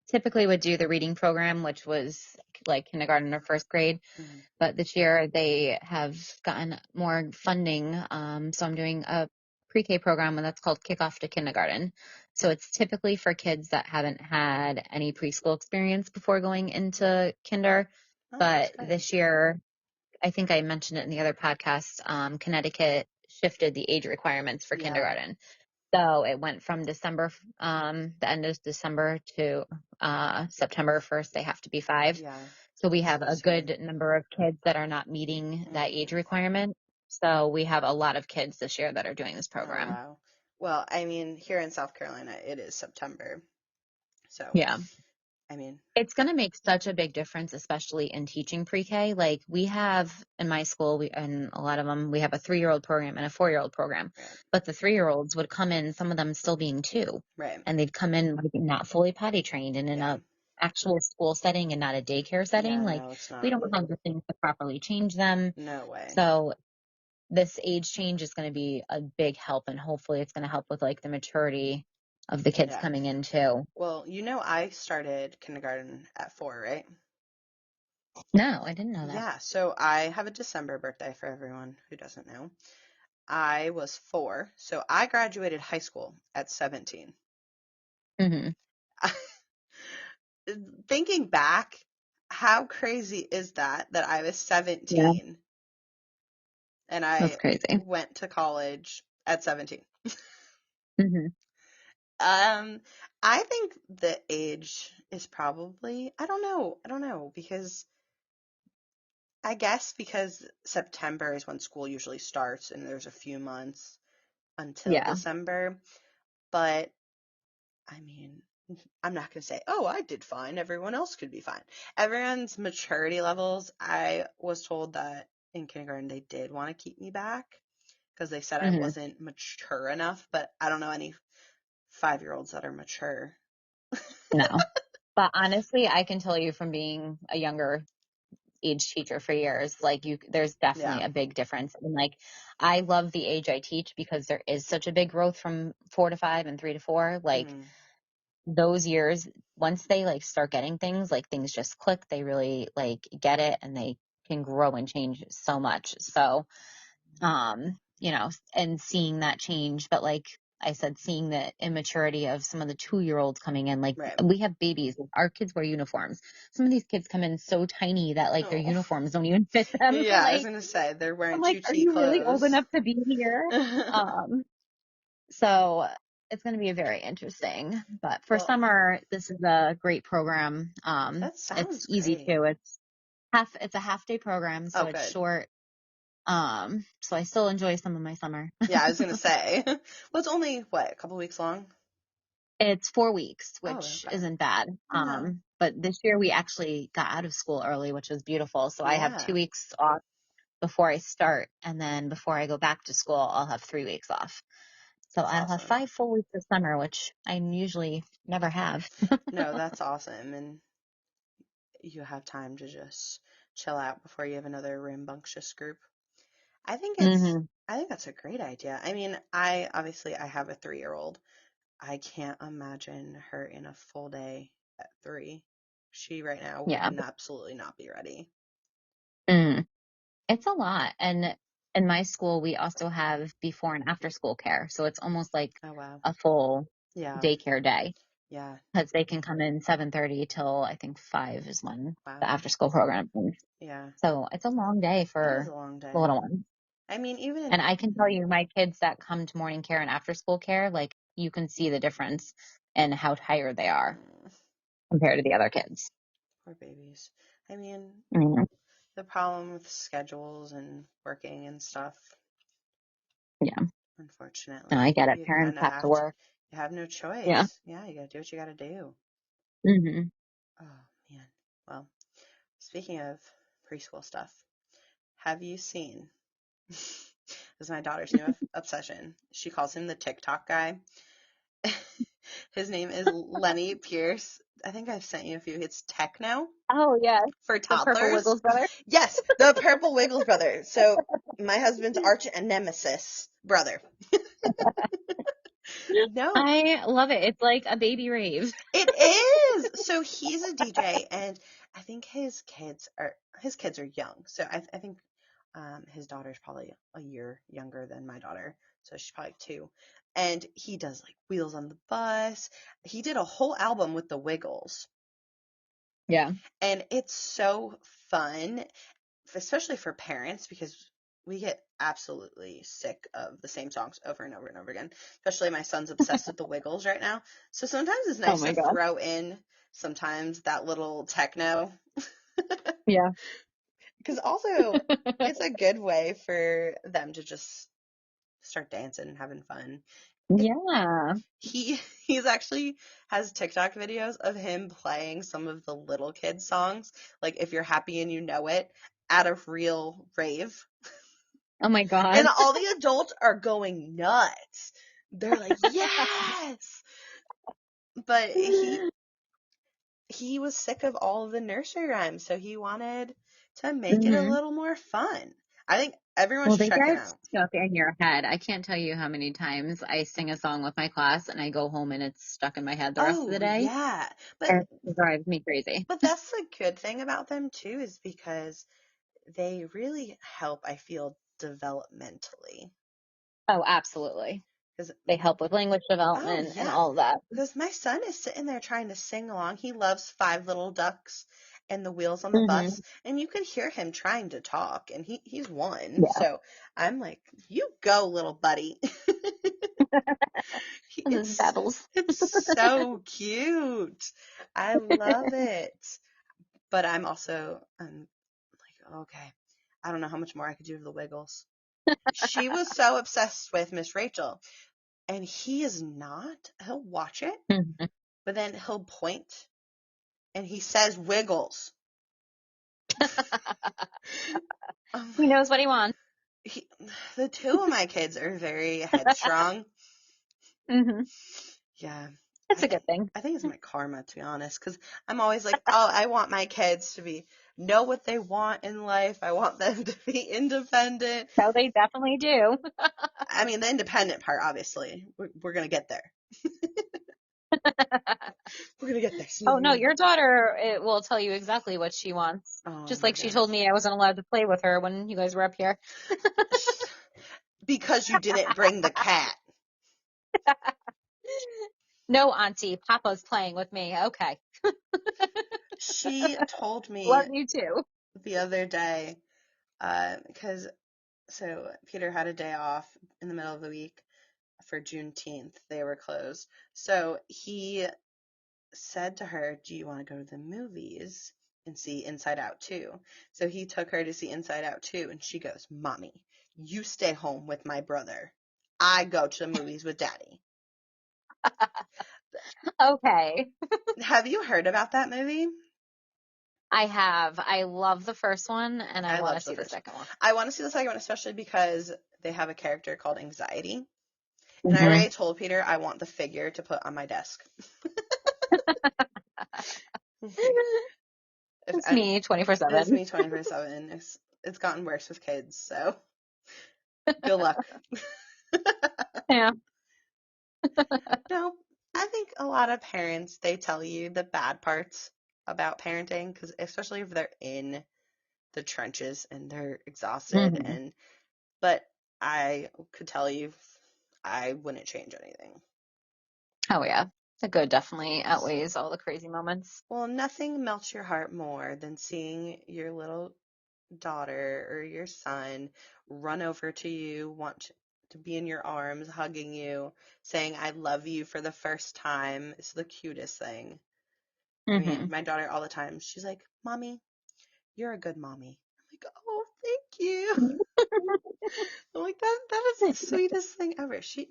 typically would do the reading program, which was like kindergarten or first grade. Mhm. But this year they have gotten more funding. So I'm doing a pre-K program and that's called Kickoff to Kindergarten. So it's typically for kids that haven't had any preschool experience before going into kinder. Oh, that's But good. this year, I think I mentioned it in the other podcast, Connecticut shifted the age requirements for Yeah, kindergarten. So it went from the end of December to September 1st, they have to be 5. yeah. So we That's have what I a was hearing. good number of kids that are not meeting that age Mhm. requirement. So we have a lot of kids this year that are doing this Oh, program. wow. Well, I mean, here in South Carolina, it is September. So Yeah. I mean, It's going to make such a big difference, especially in teaching pre-K. Like we have in my school, and a lot of them, we have a 3-year-old program and a 4-year-old program. right, But the 3-year-olds would come in, some of them still being 2, right. and they'd come in like not fully potty trained and in Yeah. a actual school setting and not a daycare setting. Yeah, Like no, it's we not. don't have the things to properly change them. No way. So this age change is going to be a big help, and hopefully it's going to help with like the maturity of the kids Yeah. coming in too. Well, I started kindergarten at 4, right? No, I didn't know that. Yeah, so I have a December birthday for everyone who doesn't know. I was 4, so I graduated high school at 17. Hmm. Thinking back, how crazy is that I was Yeah, 17 and that's I crazy. went to college at 17? Hmm. Um, I think the age is probably, I don't know, because I guess because September is when school usually starts and there's a few months until Yeah. December. But I mean, I'm not going to say, oh, I did fine. Everyone else could be fine. Everyone's maturity levels, I was told that in kindergarten they did want to keep me back because they said I Hmm. wasn't mature enough, but I don't know any 5-year-olds that are mature. No. But honestly, I can tell you from being a younger age teacher for years, like there's Yeah. definitely a big difference. And like, I love the age I teach because there is such a big growth from 4 to 5 and 3 to 4. Like Hmm. those years, once they like start getting things, like things just click, they really like get it and they can grow and change so much. So, and seeing that change, but like I said, seeing the immaturity of some of the 2-year-olds coming in, like Right. we have babies, our kids wear uniforms. Some of these kids come in so tiny that like their Oh. uniforms don't even fit them. Yeah, I was Like, going to say they're wearing I'm like, are 2T you really old clothes. enough to be here? Um, so it's going to be very interesting. But for Well, summer, this is a great program. that It's sounds easy great. too. It's a half day program, so Oh, it's good. short. So I still enjoy some of my summer. Yeah, I was gonna say. Well, it's only what, a couple weeks long? It's 4 weeks, Oh, which okay. isn't bad. No. But this year we actually got out of school early, which was beautiful. So I have Yeah, 2 weeks off before I start, and then before I go back to school, I'll have 3 weeks off. So that's I'll have awesome. 5 full weeks of summer, which I usually never have. No, that's awesome. And you have time to just chill out before you have another rambunctious group. I think it's Hmm. I think that's a great idea. I mean, I have a 3-year-old. I can't imagine her in a full day at 3. She right now would Yeah. absolutely not be ready. Mm. It's a lot. And in my school, we also have before and after school care. So it's almost like Oh wow. a full Yeah. daycare day Yeah. because they can come in 7:30 till I think 5 is when the Wow. after school program ends. Yeah. So it's a long day It is for a long the day. little ones. I mean, And even I can tell you, my kids that come to morning care and after school care, like you can see the difference in how tired they are compared to the other kids. poor babies. I mean, Mhm. the problem with schedules and working and stuff, Yeah, no, I unfortunately, get it. you kind Parents of have to have to, work. you have no Yeah. choice. Yeah, you got to do what you got to do. Hmm. Oh, man. Well, speaking of preschool stuff, have you seen? This is my daughter's new obsession. She calls him the TikTok guy. His name is Lenny Pierce. I think I've sent you a few. It's Techno Oh, yeah. for The Purple toddlers. Wiggles brother. Yes, the Purple Wiggles brother. So my husband's arch nemesis brother. No, I love it. It's like a baby rave. it is. So he's a DJ, and I think his kids are young. So I think his daughter's probably a year younger than my daughter, so she's probably 2. And he does like Wheels on the Bus. He did a whole album with the Wiggles, Yeah. and it's so fun, especially for parents because we get absolutely sick of the same songs over and over and over again. Especially my son's obsessed with the Wiggles right now. So sometimes it's Oh nice my to God. throw in sometimes that little techno Yeah. because also it's a good way for them to just start dancing and having fun. Yeah. He's actually has TikTok videos of him playing some of the little kids songs, like If You're Happy and You Know It, at a real rave. Oh my And God. all the adults are going nuts. They're like, "Yes!" But he was sick of all of the nursery rhymes, so he wanted to make it a Hmm. little more fun. I think everyone Well, should they check it get out. stuck in your head. I can't tell you how many times I sing a song with my class and I go home and it's stuck in my head the rest of the Oh, day. yeah. But It drives me crazy. but that's the good thing about them too, is because they really help, I feel, developmentally. Oh, absolutely. Because They help with language oh development and yeah, all of that. because my son is sitting there trying to sing along. He loves Five Little Ducks and the Wheels on the Hmm. Bus, and you can hear him trying to talk, and he's one. Yeah. So I'm like, you go, little buddy. And then It's babbles. it's so cute. I love it. But I'm also like, okay, I don't know how much more I could do of the Wiggles. She was so obsessed with Miss Rachel, and he is not. He'll watch it, Mhm. but then he'll point and he says Wiggles. Um, He knows what he wants. he, the two of my kids are very headstrong. Hmm. Yeah, That's I a think good thing. I think it's my karma, to be honest, because I'm always like, oh, I want my kids to know what they want in life. I want them to be independent. So they definitely do. I mean, the independent part, obviously, we're gonna get there. We're gonna get there Oh sooner or no, later. your daughter it will tell you exactly what she wants. Oh Just my like she told gosh. me I wasn't allowed to play with her when you guys were up here. Because you didn't bring the cat. No, Auntie, Papa's playing with me. Okay. She told Love me you too. the other day, because so Peter had a day off in the middle of the week for Juneteenth. They were closed. So he said to her, "Do you want to go to the movies and see Inside Out 2?" So he took her to see Inside Out 2, and she goes, "Mommy, you stay home with my brother. I go to the movies with Daddy." Okay. Have you heard about that movie? I have. I love the first one and I I want to loved the see the first one. second one. I want to see the second one, especially because they have a character called Anxiety. And I Hmm. already told Peter I want the figure to put on my desk. Like, if It's and me it is 24/7. me 24/7. It's gotten worse with kids, so good luck. Yeah. No, I think a lot of parents they tell you the bad parts about parenting because especially if they're in the trenches and they're exhausted Hmm. and but I could tell you I wouldn't change anything. Oh yeah. The good definitely outweighs all the crazy moments. Well, nothing melts your heart more than seeing your little daughter or your son run over to you, want to be in your arms, hugging you, saying, I love you for the first time. It's the cutest thing. I mean, Hmm. my daughter all the time, she's like, Mommy, you're a good mommy. I'm like, oh, thank you. I'm like, that is the sweetest thing ever. She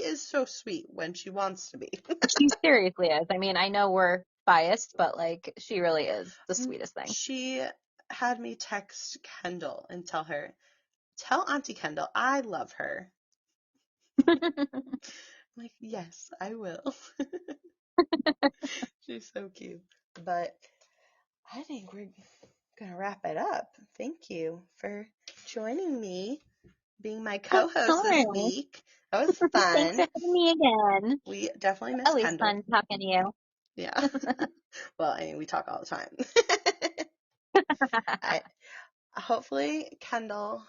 is so sweet when she wants to be. She seriously is. I mean, I know we're biased, but like she really is the sweetest thing. She had me text Kendall and tell her, tell Auntie Kendall I love her. I'm like, yes, I will. She's so cute. But I think we're gonna wrap it up. Thank you for joining me, being my Of co-host this course. week. That was Thanks for fun. having me again. We definitely miss Always Kendall. fun talking to you. Yeah. Well, I mean, we talk all the time. I hopefully Kendall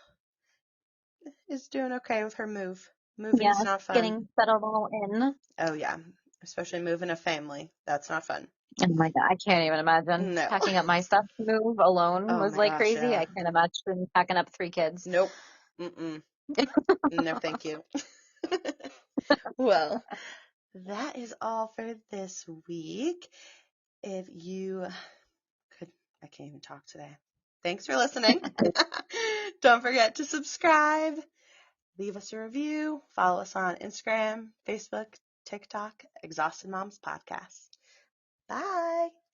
is doing okay with her move. Yeah, Moving's not fun. getting settled all in. Oh yeah, especially moving a family. That's not fun. Oh my God, I can't even imagine. No. Packing up my stuff to move alone Oh was my like gosh, crazy. yeah. I can't imagine packing up 3 kids. Nope. Mm-mm. No, thank you. Well, that is all for this week. If you could, I can't even talk today. Thanks for listening. Don't forget to subscribe Leave us a review. Follow us on Instagram, Facebook, TikTok, Exhausted Moms Podcast. Bye.